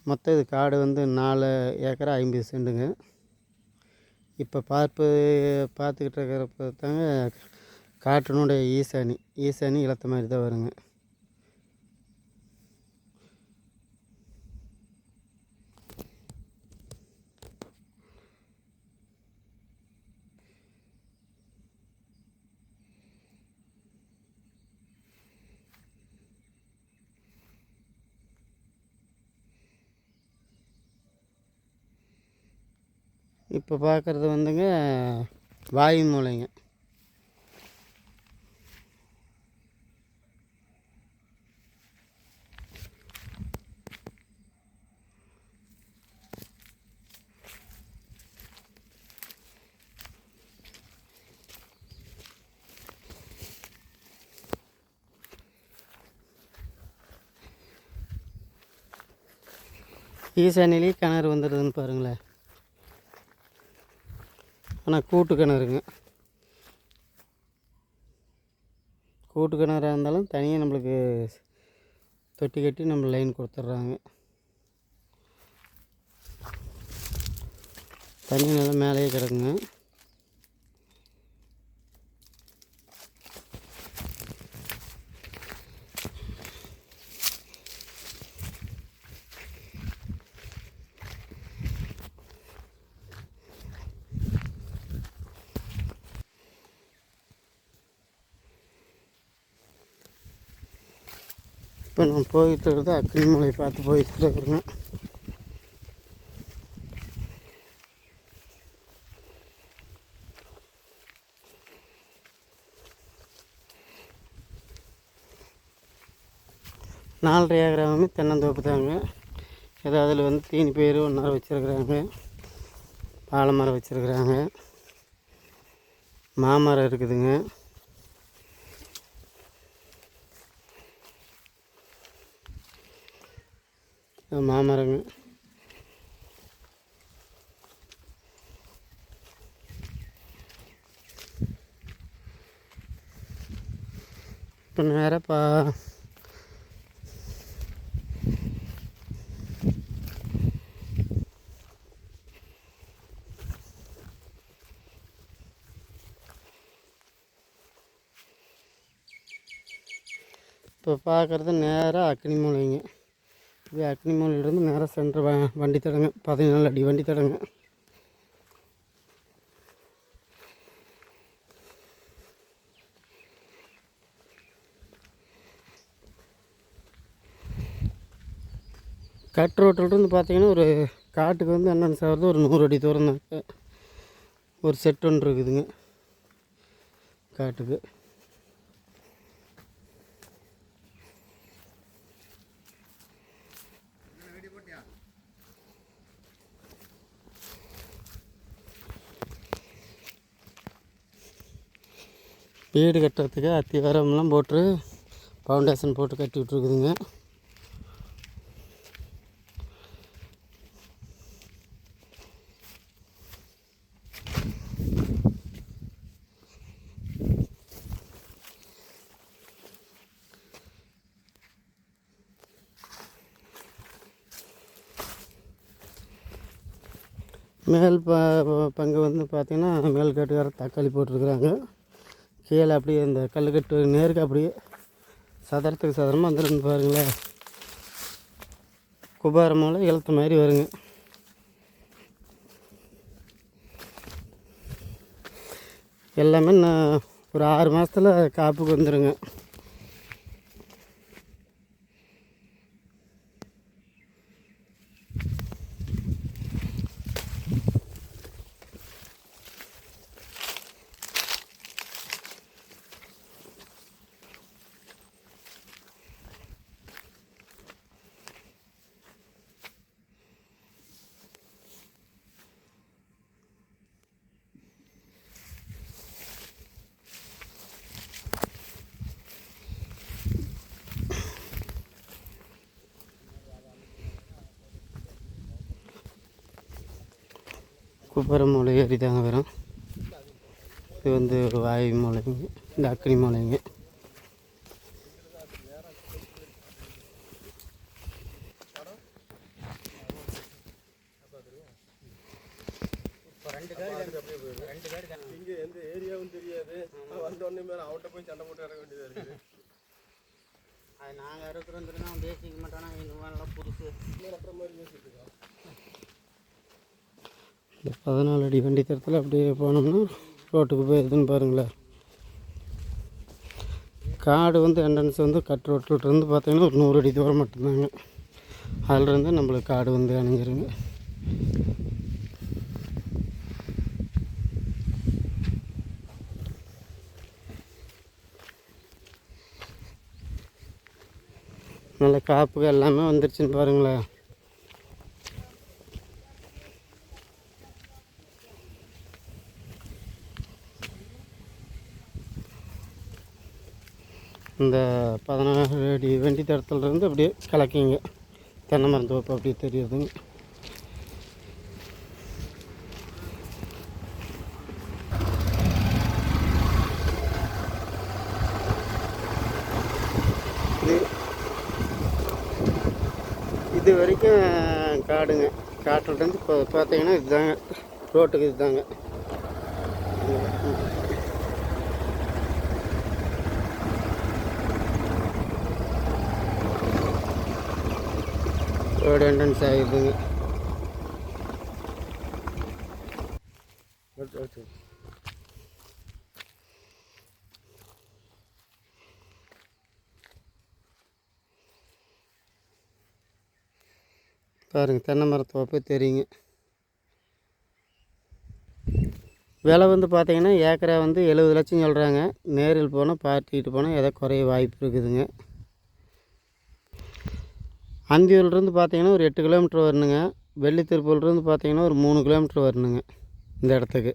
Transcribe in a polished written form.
மொத்தம் இது காடு வந்து 4 ஏக்கரா 50 சென்ட்டுங்க. இப்போ பார்த்துக்கிட்டு இருக்கிறப்ப தாங்க காட்டினுடைய ஈசானி இழுத்த மாதிரி தான் வருங்க. இப்போ பார்க்குறது வந்துங்க வாயு மூலைங்க. ஈசானிலேயே கிணறு வந்துடுதுன்னு பாருங்களேன். ஆனால் கூட்டு கிணறுங்க. கூட்டு கிணறாக இருந்தாலும் தனியாக நம்மளுக்கு தொட்டி கட்டி நம்ம லைன் கொடுத்துட்றாங்க. தண்ணி நல்லா மேலேயே கிடக்குங்க. இப்போ நான் போயிட்டு இருக்கிறது அக்னி மலை பார்த்து போயிட்டு இருக்கிறேங்க. நாலரை ஏக்கராவுமே தென்னந்தோப்பு தாங்க. ஏதோ அதில் வந்து தீனி பயிர் ஒன்றரை வச்சுருக்குறாங்க, வாழை மரம் வச்சுருக்குறாங்க, மாமரம் இருக்குதுங்க. மாமரங்க. இப்போ நேராக இப்போ பார்க்குறது நேராக அக்னி மூலைங்க. இது அக்னி மூலையிலேருந்து நேராக சென்டர் வண்டி தடங்க, 14 அடி வண்டி தடங்க. கட் ரோட்டிலிருந்து பார்த்தீங்கன்னா ஒரு காட்டுக்கு வந்து என்னென்னு சாகிறது ஒரு 100 அடி தூரம் தாங்க. ஒரு செட் ஒன்று இருக்குதுங்க காட்டுக்கு. வீடு கட்டுறதுக்கு அத்திவாரம்லாம் போட்டு ஃபவுண்டேஷன் போட்டு கட்டி விட்ருக்குதுங்க. மேல் பங்கு வந்து பார்த்திங்கன்னா மேல் கட்டுக்கார தக்காளி போட்டிருக்குறாங்க. கீழே அப்படியே இந்த கல்லுக்கட்டு நேருக்கு அப்படியே சதுரத்துக்கு சதுரமாக வந்துருந்து பாருங்களேன். குபார மூலை இழுத்த மாதிரி வருங்க. எல்லாமே நான் ஒரு 6 மாதத்தில் காப்புக்கு வந்துடுங்க. குப்பரை மூலை ஏறி தாங்க வரும். இது வந்து ஒரு வாயு மூலைங்க, இந்த அக்னி மூலைங்க. இங்கே எந்த ஏரியாவும் தெரியாது. வந்தோடனே மேலே அவட்ட போய் சண்டை போட்டு இறங்க வேண்டியதாக இருக்குது. அது நாங்கள் இருக்கிற வந்துருந்தா அவன் பேசிக்க மாட்டானா, எங்கள் மேலாம் புதுசு அப்புறம் மாதிரி பேசிட்டு இருக்கோம். இந்த 14 அடி வண்டி தரத்தில் அப்படியே போனோம்னா ரோட்டுக்கு போயிருதுன்னு பாருங்களேன். காடு வந்து என்ட்ரன்ஸ் வந்து கட் ரோட்டிலிருந்து பார்த்தீங்கன்னா ஒரு 100 அடி தூரம் மட்டும்தாங்க. அதிலிருந்து நம்மளுக்கு காடு வந்து அணைஞ்சிருங்க. நல்ல காப்புகள் எல்லாமே வந்துருச்சுன்னு பாருங்களேன். இந்த 14 அடி வண்டி தடத்துலேருந்து அப்படியே கலக்கிங்க தென்னை மரம் தோப்பு அப்படியே தெரியுதுங்க. இது வரைக்கும் காடுங்க. காட்டுலேருந்து இப்போ பார்த்தீங்கன்னா இதுதாங்க ரோட்டுக்கு இதுதாங்க. ரோடு என்ட்ரன்ஸ் ஆகிடுதுங்க. பாருங்கள் தென்னை மரத்தோப்பே தெரியுங்க. விலை வந்து பார்த்திங்கன்னா ஏக்கரா வந்து 70 லட்சம் சொல்கிறாங்க. நேரில் போனால் பார்ட்டிக்கிட்டு போனால் ஏதோ குறைய வாய்ப்பு இருக்குதுங்க. அந்தியூர்லேருந்து பார்த்திங்கன்னா ஒரு 8 கிலோமீட்டர் வரணுங்க. வெள்ளித்திருப்பூர்லேருந்து பார்த்திங்கன்னா ஒரு 3 கிலோமீட்டர் வரணுங்க இந்த இடத்துக்கு.